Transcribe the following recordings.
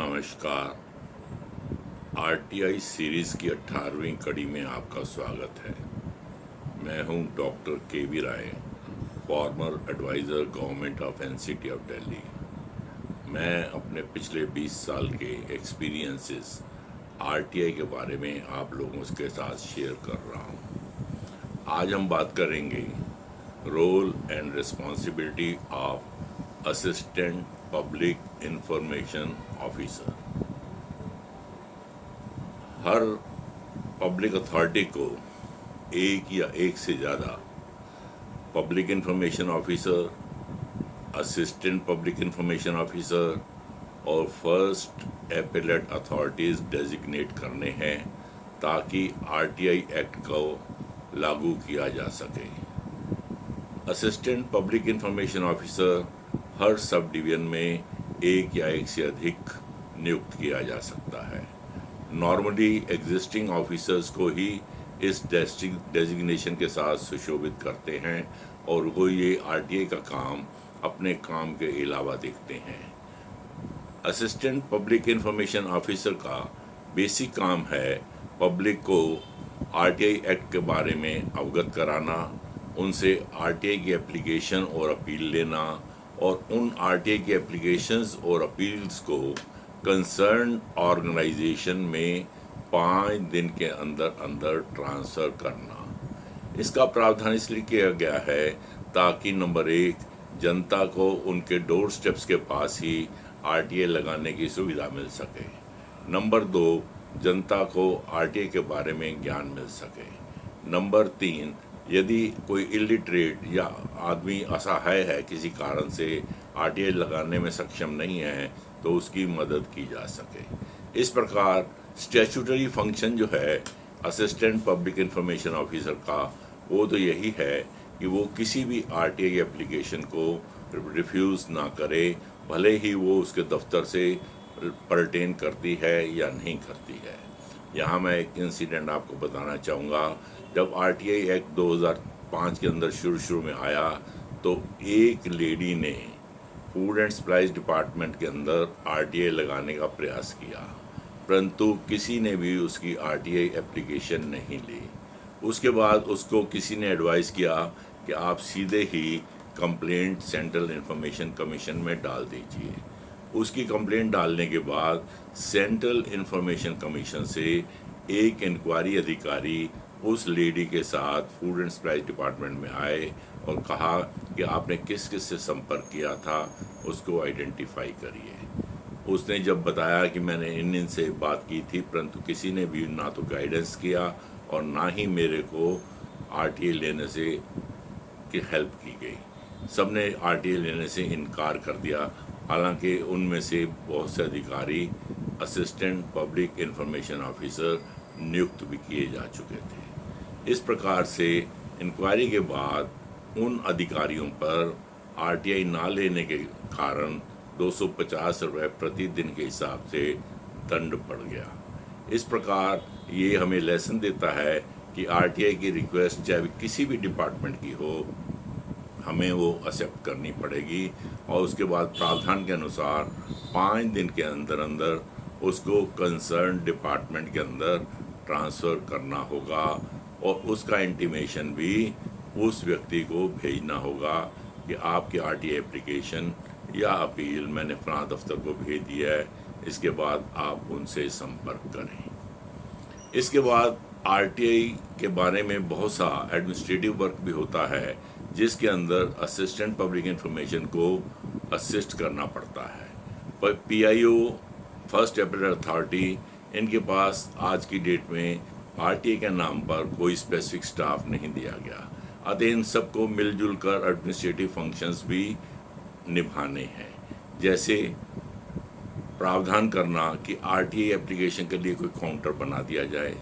नमस्कार। RTI series की 18वीं कड़ी में आपका स्वागत है। मैं हूं doctor K V. Rai, former adviser government of NCT of Delhi. मैं अपने पिछले 20 साल के एक्सपीरियंसेस आरटीआई के बारे में आप लोगों के साथ शेयर कर रहा हूं। आज हम बात करेंगे role and responsibility of assistant public information officer. हर पब्लिक अथॉरिटी को एक या एक से ज़्यादा public information officer, assistant public information officer और फर्स्ट एपेलेट अथॉरिटीज़ डेजिग्नेट करने हैं ताकि आरटीआई एक्ट को लागू किया जा सके। असिस्टेंट पब्लिक इंफॉर्मेशन ऑफिसर हर सब डिवीज़न में एक या एक से अधिक नियुक्त किया जा सकता है। नॉर्मली एग्जिस्टिंग ऑफिसर्स को ही इस डेजिग्नेशन के साथ सुशोभित करते हैं और वो ये आरटीआई का काम अपने काम के अलावा देखते हैं। असिस्टेंट पब्लिक इंफॉर्मेशन ऑफिसर का बेसिक काम है पब्लिक को आरटीआई एक्ट के बारे में अवगत कराना, उनसे आरटीआई की एप्लीकेशन और अपील लेना और उन आरटीआई की एप्लीकेशंस और अपील्स को कंसर्न ऑर्गेनाइजेशन में 5 दिन के अंदर अंदर ट्रांसफ़र करना। इसका प्रावधान इसलिए किया गया है ताकि नंबर 1, जनता को उनके डोर स्टेप्स के पास ही आरटीआई लगाने की सुविधा मिल सके। नंबर 2, जनता को आरटीआई के बारे में ज्ञान मिल सके। नंबर 3, यदि कोई इलिटरेट या आदमी असहाय है, किसी कारण से आरटीआई लगाने में सक्षम नहीं है, तो उसकी मदद की जा सके। इस प्रकार स्टैट्यूटरी फंक्शन जो है असिस्टेंट पब्लिक इंफॉर्मेशन ऑफिसर का, वो तो यही है कि वो किसी भी आरटीआई एप्लीकेशन को रिफ्यूज़ ना करे, भले ही वो उसके दफ्तर से परटेन करती है या नहीं करती है। यहाँ मैं एक इंसिडेंट आपको बताना चाहूँगा। जब आरटीआई एक्ट 2005 के अंदर शुरू में आया तो एक लेडी ने फूड एंड सप्लाईज डिपार्टमेंट के अंदर आरटीआई लगाने का प्रयास किया, परंतु किसी ने भी उसकी आरटीआई एप्लीकेशन नहीं ली। उसके बाद उसको किसी ने एडवाइस किया कि आप सीधे ही कंप्लेंट सेंट्रल इंफॉर्मेशन कमीशन में डाल दीजिए। उसकी कंप्लेंट डालने के बाद सेंट्रल इंफॉर्मेशन कमीशन से एक इंक्वायरी अधिकारी उस लेडी के साथ फूड एंड सप्लाई डिपार्टमेंट में आए और कहा कि आपने किस किस से संपर्क किया था, उसको आइडेंटिफाई करिए। उसने जब बताया कि मैंने इन से बात की थी, परंतु किसी ने भी ना तो गाइडेंस किया और ना ही मेरे को आरटीआई लेने से की हेल्प की गई। सबने आरटीआई लेने से इनकार कर दिया, हालांकि उनमें से बहुत से अधिकारी असिस्टेंट पब्लिक इंफॉर्मेशन ऑफिसर नियुक्त भी किए जा चुके थे। इस प्रकार से इंक्वायरी के बाद उन अधिकारियों पर आरटीआई ना लेने के कारण 250 रुपये प्रतिदिन के हिसाब से दंड पड़ गया। इस प्रकार ये हमें लेसन देता है कि आरटीआई की रिक्वेस्ट चाहे किसी भी डिपार्टमेंट की हो, हमें वो एक्सेप्ट करनी पड़ेगी और उसके बाद प्रावधान के अनुसार 5 दिन के अंदर अंदर उसको कंसर्न डिपार्टमेंट के अंदर ट्रांसफ़र करना होगा और उसका इंटीमेशन भी उस व्यक्ति को भेजना होगा कि आपकी आरटीआई एप्लीकेशन या अपील मैंने फलां दफ्तर को भेज दिया है, इसके बाद आप उनसे संपर्क करें। इसके बाद आरटीआई के बारे में बहुत सा एडमिनिस्ट्रेटिव वर्क भी होता है जिसके अंदर असिस्टेंट पब्लिक इंफॉर्मेशन को असिस्ट करना पड़ता है। पर पीआईओ, फर्स्ट एपेलेट अथॉरिटी, इनके पास आज की डेट में आरटीआई के नाम पर कोई स्पेसिफिक स्टाफ नहीं दिया गया, अतः इन सबको मिलजुल कर एडमिनिस्ट्रेटिव फंक्शंस भी निभाने हैं। जैसे प्रावधान करना कि आरटीआई एप्लीकेशन के लिए कोई काउंटर बना दिया जाए,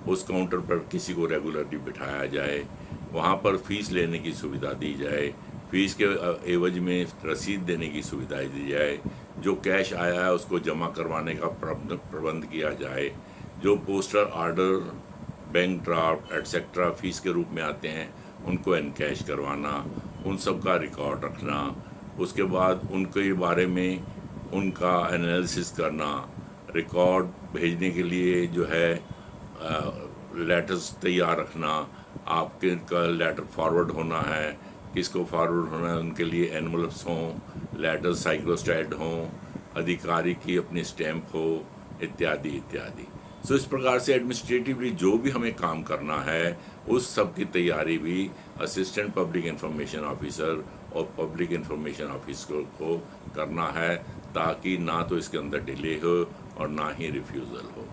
उस काउंटर पर किसी को रेगुलरली बिठाया जाए, वहाँ पर फ़ीस लेने की सुविधा दी जाए, फ़ीस के एवज में रसीद देने की सुविधा दी जाए, जो कैश आया है उसको जमा करवाने का प्रबंध किया जाए, जो poster order, bank draft etcetera fees के रूप में आते हैं उनको एनकैश करवाना, उन सब का रिकॉर्ड रखना। उसके बाद उनके बारे में उनका एनालिसिस करना, रिकॉर्ड भेजने के लिए जो है लेटर्स तैयार रखना, आपके का लेटर फॉरवर्ड होना है, किसको फॉरवर्ड होना है, उनके लिए एनवलप्स हों, लेटर साइक्लोस्टैट हों, अधिकारी की अपनी स्टैम्प हो, इत्यादि इत्यादि। सो इस प्रकार से एडमिनिस्ट्रेटिवली जो भी हमें काम करना है उस सब की तैयारी भी असिस्टेंट पब्लिक इंफॉर्मेशन ऑफिसर और पब्लिक इंफॉर्मेशन ऑफिसर को करना है, ताकि ना तो इसके अंदर डिले हो और ना ही रिफ्यूज़ल हो।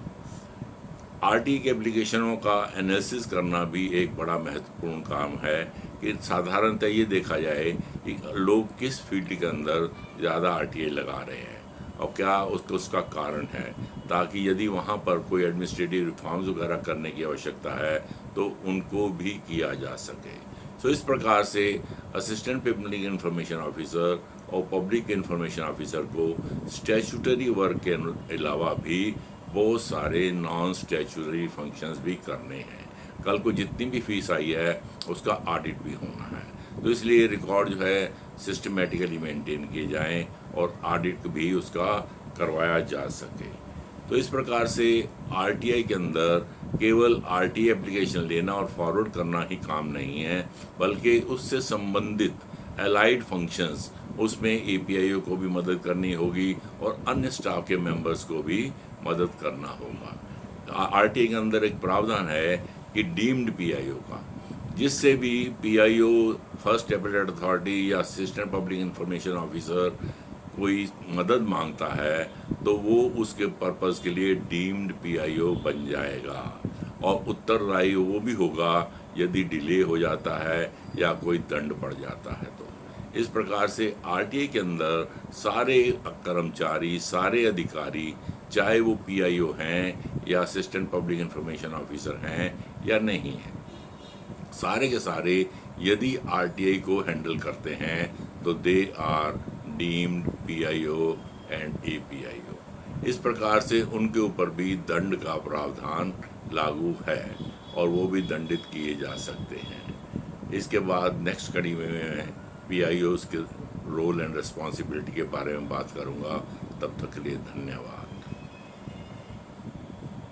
आरटी के एप्लीकेशनों का एनालिसिस करना भी एक बड़ा महत्वपूर्ण काम है कि साधारणतः ये देखा जाए कि लोग किस फील्ड के अंदर ज़्यादा आरटीआई लगा रहे हैं और क्या उसका कारण है, ताकि यदि वहाँ पर कोई एडमिनिस्ट्रेटिव रिफॉर्म्स वगैरह करने की आवश्यकता है तो उनको भी किया जा सके। सो इस प्रकार से असिस्टेंट पब्लिक इंफॉर्मेशन ऑफिसर और पब्लिक इंफॉर्मेशन ऑफिसर को स्टैट्यूटरी वर्क के अलावा भी बहुत सारे नॉन स्टैट्यूटरी फंक्शंस भी करने हैं। कल को जितनी भी फीस आई है उसका ऑडिट भी होना है, तो इसलिए रिकॉर्ड जो है सिस्टमेटिकली मेंटेन किए जाएं और ऑडिट भी उसका करवाया जा सके। तो इस प्रकार से आरटीआई के अंदर केवल आरटीआई एप्लीकेशन लेना और फॉरवर्ड करना ही काम नहीं है, बल्कि उससे संबंधित एलाइड फंक्शंस, उसमें एपीआईओ को भी मदद करनी होगी और अन्य स्टाफ के मेंबर्स को भी मदद करना होगा। आरटीआई के अंदर एक प्रावधान है कि डीम्ड पीआईओ का, जिससे भी पीआईओ, फर्स्ट एपेलेट अथॉरिटी या असिस्टेंट पब्लिक इंफॉर्मेशन ऑफिसर कोई मदद मांगता है तो वो उसके पर्पज़ के लिए डीम्ड पीआईओ बन जाएगा और उत्तरदायी वो भी होगा यदि डिले हो जाता है या कोई दंड पड़ जाता है। तो इस प्रकार से आरटीआई के अंदर सारे कर्मचारी, सारे अधिकारी, चाहे वो पीआईओ हैं या असिस्टेंट पब्लिक इंफॉर्मेशन ऑफिसर हैं या नहीं हैं, सारे के सारे यदि आरटीआई को हैंडल करते हैं तो they are deemed PIO and APIO. इस प्रकार से उनके ऊपर भी दंड का प्रावधान लागू है और वो भी दंडित किए जा सकते हैं। इसके बाद नेक्स्ट कड़ी में मैं पीआईओज़ के रोल एंड रिस्पॉन्सिबिलिटी के बारे में बात करूंगा। तब तक के लिए धन्यवाद।